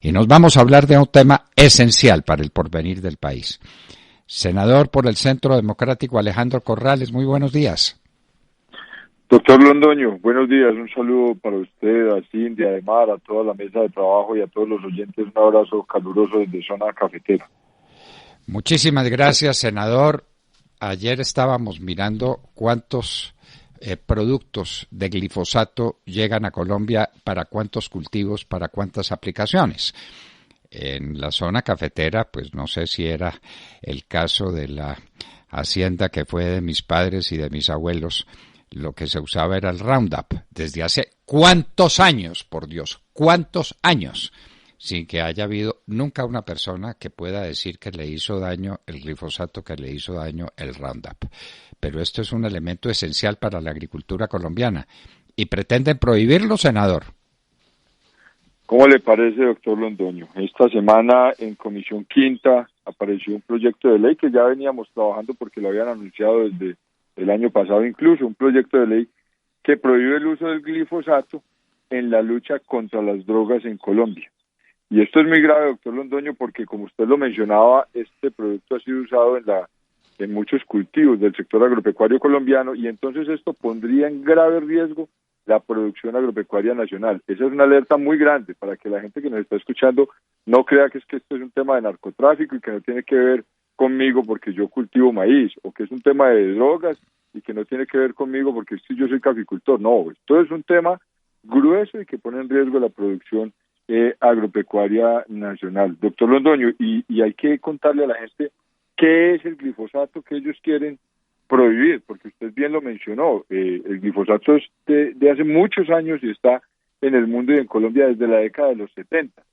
y nos vamos a hablar de un tema esencial para el porvenir del país. Senador por el Centro Democrático Alejandro Corrales, muy buenos días. Doctor Londoño, buenos días, un saludo para usted, a Cindy, a Edmar, a toda la mesa de trabajo y a todos los oyentes, un abrazo caluroso desde Zona Cafetera. Muchísimas gracias, senador. Ayer estábamos mirando cuántos productos de glifosato llegan a Colombia, para cuántos cultivos, para cuántas aplicaciones. En la zona cafetera, pues no sé si era el caso de la hacienda que fue de mis padres y de mis abuelos, lo que se usaba era el Roundup, desde hace ¿cuántos años, por Dios? ¿Cuántos años? Sin que haya habido nunca una persona que pueda decir que le hizo daño el glifosato, que le hizo daño el Roundup. Pero esto es un elemento esencial para la agricultura colombiana. ¿Y pretenden prohibirlo, senador? ¿Cómo le parece, doctor Londoño? Esta semana en Comisión Quinta apareció un proyecto de ley que ya veníamos trabajando porque lo habían anunciado desde el año pasado, incluso un proyecto de ley que prohíbe el uso del glifosato en la lucha contra las drogas en Colombia. Y esto es muy grave, doctor Londoño, porque como usted lo mencionaba, este producto ha sido usado en muchos cultivos del sector agropecuario colombiano, y entonces esto pondría en grave riesgo la producción agropecuaria nacional. Esa es una alerta muy grande para que la gente que nos está escuchando no crea que esto es un tema de narcotráfico y que no tiene que ver conmigo porque yo cultivo maíz, o que es un tema de drogas y que no tiene que ver conmigo porque yo soy caficultor. No, esto es un tema grueso y que pone en riesgo la producción agropecuaria nacional. Doctor Londoño, y hay que contarle a la gente qué es el glifosato que ellos quieren prohibir, porque usted bien lo mencionó, el glifosato es de hace muchos años y está en el mundo y en Colombia desde la década de los 70.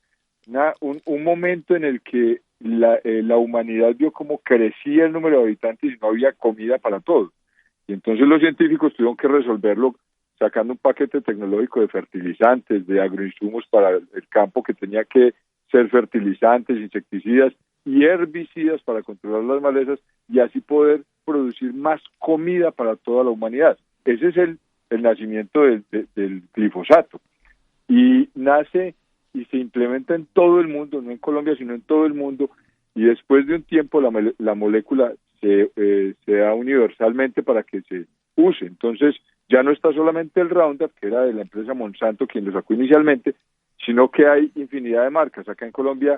Un momento en el que la humanidad vio cómo crecía el número de habitantes y no había comida para todos. Y entonces los científicos tuvieron que resolverlo sacando un paquete tecnológico de fertilizantes, de agroinsumos para el campo que tenía que ser fertilizantes, insecticidas y herbicidas para controlar las malezas y así poder producir más comida para toda la humanidad. Ese es el nacimiento del glifosato. Y nace y se implementa en todo el mundo, no en Colombia, sino en todo el mundo, y después de un tiempo la molécula se da universalmente para que se use. Entonces, ya no está solamente el Roundup, que era de la empresa Monsanto quien lo sacó inicialmente, sino que hay infinidad de marcas. Acá en Colombia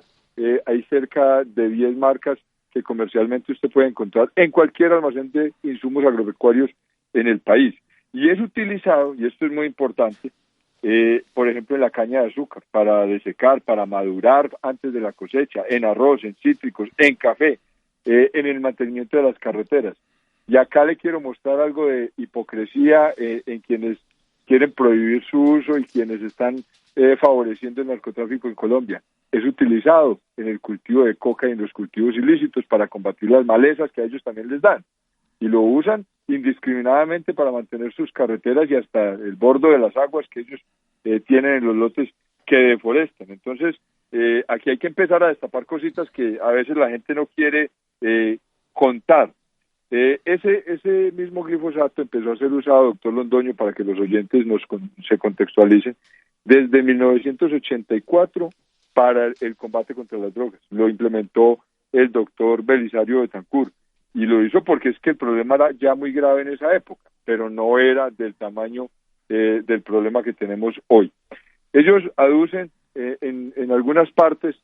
hay cerca de 10 marcas que comercialmente usted puede encontrar en cualquier almacén de insumos agropecuarios en el país. Y es utilizado, y esto es muy importante, por ejemplo, en la caña de azúcar, para desecar, para madurar antes de la cosecha, en arroz, en cítricos, en café, en el mantenimiento de las carreteras. Y acá le quiero mostrar algo de hipocresía en quienes quieren prohibir su uso y quienes están favoreciendo el narcotráfico en Colombia. Es utilizado en el cultivo de coca y en los cultivos ilícitos para combatir las malezas que a ellos también les dan. Y lo usan indiscriminadamente para mantener sus carreteras y hasta el bordo de las aguas que ellos tienen en los lotes que deforestan. Entonces, aquí hay que empezar a destapar cositas que a veces la gente no quiere contar. Ese mismo glifosato empezó a ser usado, doctor Londoño, para que los oyentes se contextualicen, desde 1984 para el combate contra las drogas. Lo implementó el doctor Belisario Betancur, y lo hizo porque es que el problema era ya muy grave en esa época, pero no era del tamaño del problema que tenemos hoy. Ellos aducen en algunas partes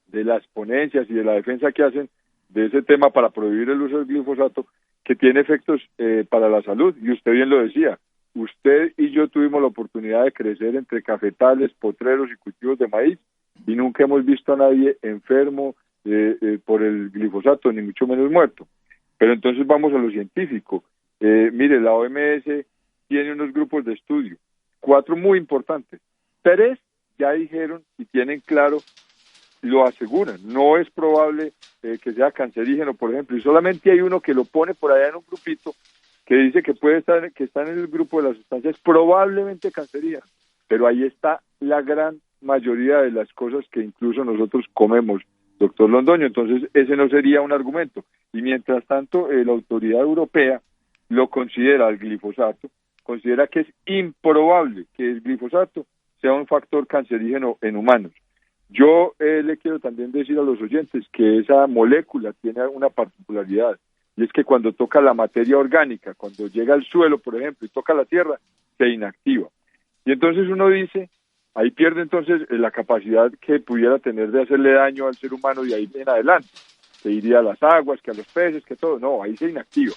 de las ponencias y de la defensa que hacen de ese tema para prohibir el uso del glifosato, que tiene efectos para la salud, y usted bien lo decía, usted y yo tuvimos la oportunidad de crecer entre cafetales, potreros y cultivos de maíz, y nunca hemos visto a nadie enfermo por el glifosato, ni mucho menos muerto. Pero entonces vamos a lo científico. Mire, la OMS tiene unos grupos de estudio, 4 muy importantes, 3 ya dijeron y tienen claro, lo aseguran, no es probable que sea cancerígeno, por ejemplo, y solamente hay uno que lo pone por allá en un grupito que dice que está en el grupo de las sustancias probablemente cancerígenas, pero ahí está la gran mayoría de las cosas que incluso nosotros comemos, doctor Londoño. Entonces ese no sería un argumento, y mientras tanto la autoridad europea lo considera, el glifosato, considera que es improbable que el glifosato sea un factor cancerígeno en humanos. Yo le quiero también decir a los oyentes que esa molécula tiene una particularidad, y es que cuando toca la materia orgánica, cuando llega al suelo, por ejemplo, y toca la tierra, se inactiva. Y entonces uno dice, ahí pierde entonces la capacidad que pudiera tener de hacerle daño al ser humano de ahí en adelante. Se iría a las aguas, que a los peces, que todo. No, ahí se inactiva.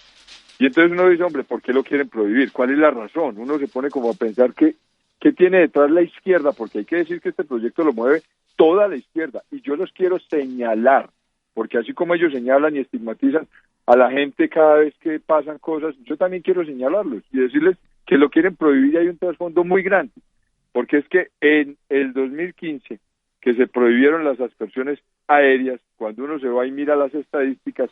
Y entonces uno dice, hombre, ¿por qué lo quieren prohibir? ¿Cuál es la razón? Uno se pone como a pensar ¿qué tiene detrás la izquierda? Porque hay que decir que este proyecto lo mueve toda la izquierda. Y yo los quiero señalar, porque así como ellos señalan y estigmatizan a la gente cada vez que pasan cosas, yo también quiero señalarlos y decirles que lo quieren prohibir y hay un trasfondo muy grande. Porque es que en el 2015, que se prohibieron las aspersiones aéreas, cuando uno se va y mira las estadísticas,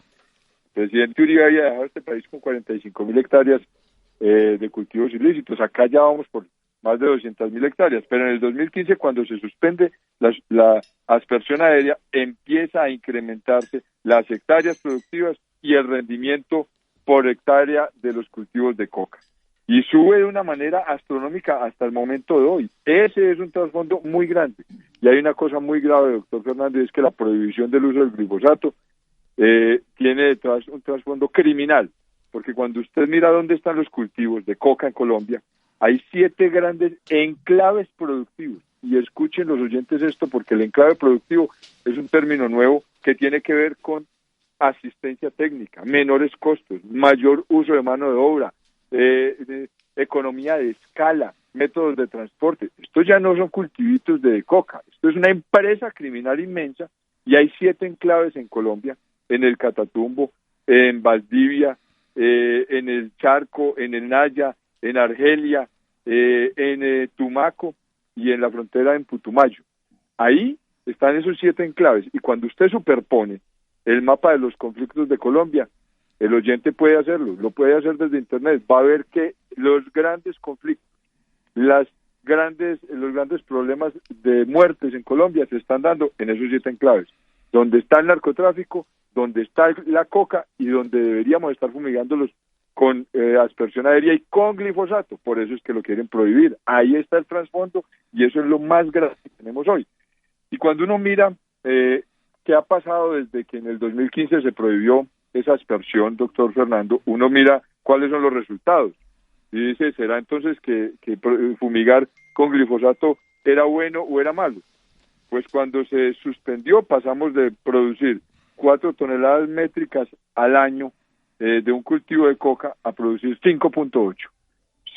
el presidente Uribe había dejado este país con 45.000 hectáreas de cultivos ilícitos. Acá ya vamos por más de 200.000 hectáreas, pero en el 2015, cuando se suspende la aspersión aérea, empieza a incrementarse las hectáreas productivas y el rendimiento por hectárea de los cultivos de coca. Y sube de una manera astronómica hasta el momento de hoy. Ese es un trasfondo muy grande. Y hay una cosa muy grave, doctor Fernández, es que la prohibición del uso del glifosato tiene detrás un trasfondo criminal, porque cuando usted mira dónde están los cultivos de coca en Colombia, hay 7 grandes enclaves productivos. Y escuchen los oyentes esto, porque el enclave productivo es un término nuevo que tiene que ver con asistencia técnica, menores costos, mayor uso de mano de obra, economía de escala, métodos de transporte. Esto ya no son cultivitos de coca, esto es una empresa criminal inmensa y hay 7 enclaves en Colombia, en el Catatumbo, en Valdivia, en el Charco, en el Naya, en Argelia, en Tumaco y en la frontera en Putumayo. Ahí están esos 7 enclaves y cuando usted superpone el mapa de los conflictos de Colombia, el oyente puede hacerlo, lo puede hacer desde internet, va a ver que los grandes conflictos, los grandes problemas de muertes en Colombia se están dando en esos 7 enclaves, donde está el narcotráfico, donde está la coca y donde deberíamos estar fumigándolos con aspersión aérea y con glifosato. Por eso es que lo quieren prohibir. Ahí está el trasfondo y eso es lo más grave que tenemos hoy. Y cuando uno mira qué ha pasado desde que en el 2015 se prohibió esa aspersión, doctor Fernando, uno mira cuáles son los resultados. Y dice, ¿será entonces que fumigar con glifosato era bueno o era malo? Pues cuando se suspendió pasamos de producir 4 toneladas métricas al año de un cultivo de coca a producir 5.8.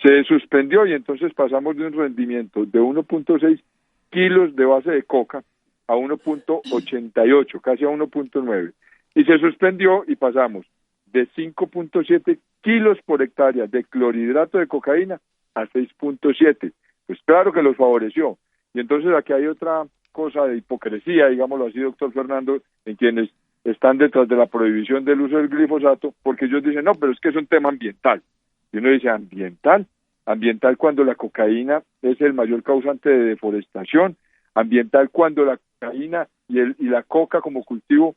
Se suspendió y entonces pasamos de un rendimiento de 1.6 kilos de base de coca a 1.88, casi a 1.9. Y se suspendió y pasamos de 5.7 kilos por hectárea de clorhidrato de cocaína a 6.7. Pues claro que los favoreció. Y entonces aquí hay otra cosa de hipocresía, digámoslo así, doctor Fernando, en quienes están detrás de la prohibición del uso del glifosato, porque ellos dicen, no, pero es que es un tema ambiental. Y uno dice, ¿ambiental? Ambiental cuando la cocaína es el mayor causante de deforestación, ambiental cuando la cocaína y la coca como cultivo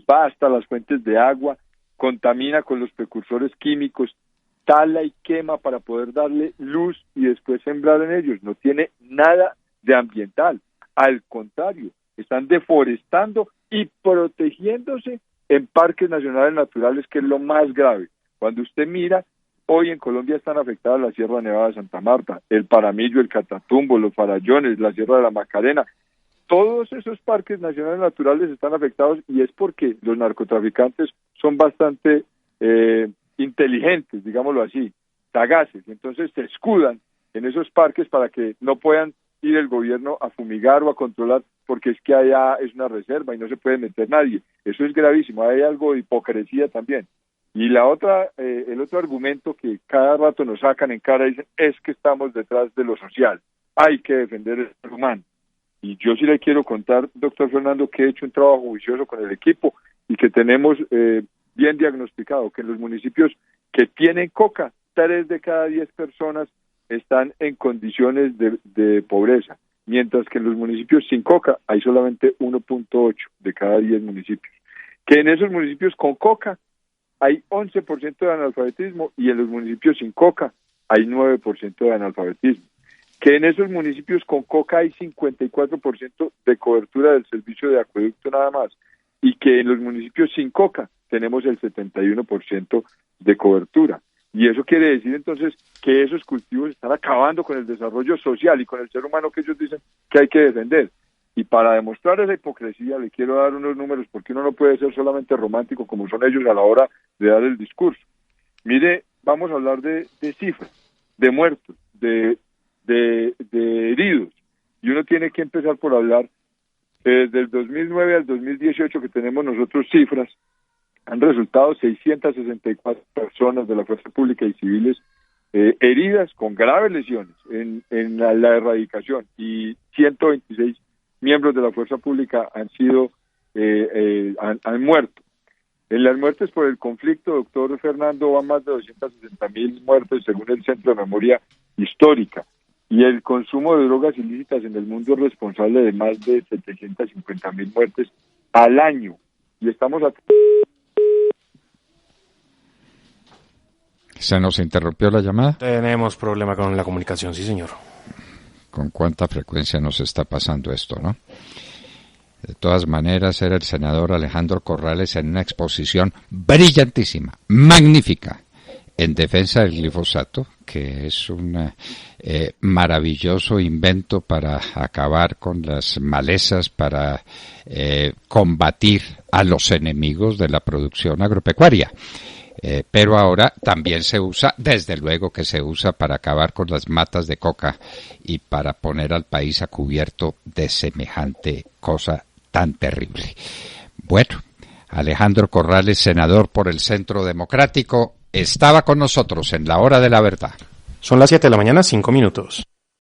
va hasta las fuentes de agua, contamina con los precursores químicos, tala y quema para poder darle luz y después sembrar en ellos. No tiene nada de ambiental. Al contrario, están deforestando y protegiéndose en parques nacionales naturales, que es lo más grave. Cuando usted mira, hoy en Colombia están afectadas la Sierra Nevada de Santa Marta, el Paramillo, el Catatumbo, los Farallones, la Sierra de la Macarena. Todos esos parques nacionales naturales están afectados y es porque los narcotraficantes son bastante inteligentes, digámoslo así, sagaces. Entonces se escudan en esos parques para que no puedan ir el gobierno a fumigar o a controlar, porque es que allá es una reserva y no se puede meter nadie. Eso es gravísimo, hay algo de hipocresía también. Y la otra, el otro argumento que cada rato nos sacan en cara dicen, es que estamos detrás de lo social, hay que defender el ser humano. Y yo sí le quiero contar, doctor Fernando, que he hecho un trabajo juicioso con el equipo y que tenemos bien diagnosticado que en los municipios que tienen coca, 3 de cada 10 personas están en condiciones de pobreza, mientras que en los municipios sin coca hay solamente 1.8 de cada 10 municipios. Que en esos municipios con coca hay 11% de analfabetismo y en los municipios sin coca hay 9% de analfabetismo. que en esos municipios con coca hay 54% de cobertura del servicio de acueducto nada más, y que en los municipios sin coca tenemos el 71% de cobertura. Y eso quiere decir entonces que esos cultivos están acabando con el desarrollo social y con el ser humano que ellos dicen que hay que defender. Y para demostrar esa hipocresía le quiero dar unos números, porque uno no puede ser solamente romántico como son ellos a la hora de dar el discurso. Mire, vamos a hablar de cifras, de muertos, de heridos. Y uno tiene que empezar por hablar desde el 2009 al 2018, que tenemos nosotros cifras. Han resultado 664 personas de la fuerza pública y civiles heridas con graves lesiones en la erradicación, y 126 miembros de la fuerza pública han muerto. En las muertes por el conflicto, doctor Fernando, van más de 260.000 muertes según el Centro de Memoria Histórica, y el consumo de drogas ilícitas en el mundo es responsable de más de 750.000 muertes al año. Y estamos ¿Se nos interrumpió la llamada? Tenemos problema con la comunicación, sí, señor. ¿Con cuánta frecuencia nos está pasando esto, no? De todas maneras, era el senador Alejandro Corrales en una exposición brillantísima, magnífica, en defensa del glifosato, que es un maravilloso invento para acabar con las malezas, para combatir a los enemigos de la producción agropecuaria. Pero ahora también se usa, desde luego que se usa para acabar con las matas de coca y para poner al país a cubierto de semejante cosa tan terrible. Bueno, Alejandro Corrales, senador por el Centro Democrático, estaba con nosotros en la Hora de la Verdad. Son las 7 de la mañana, 5 minutos.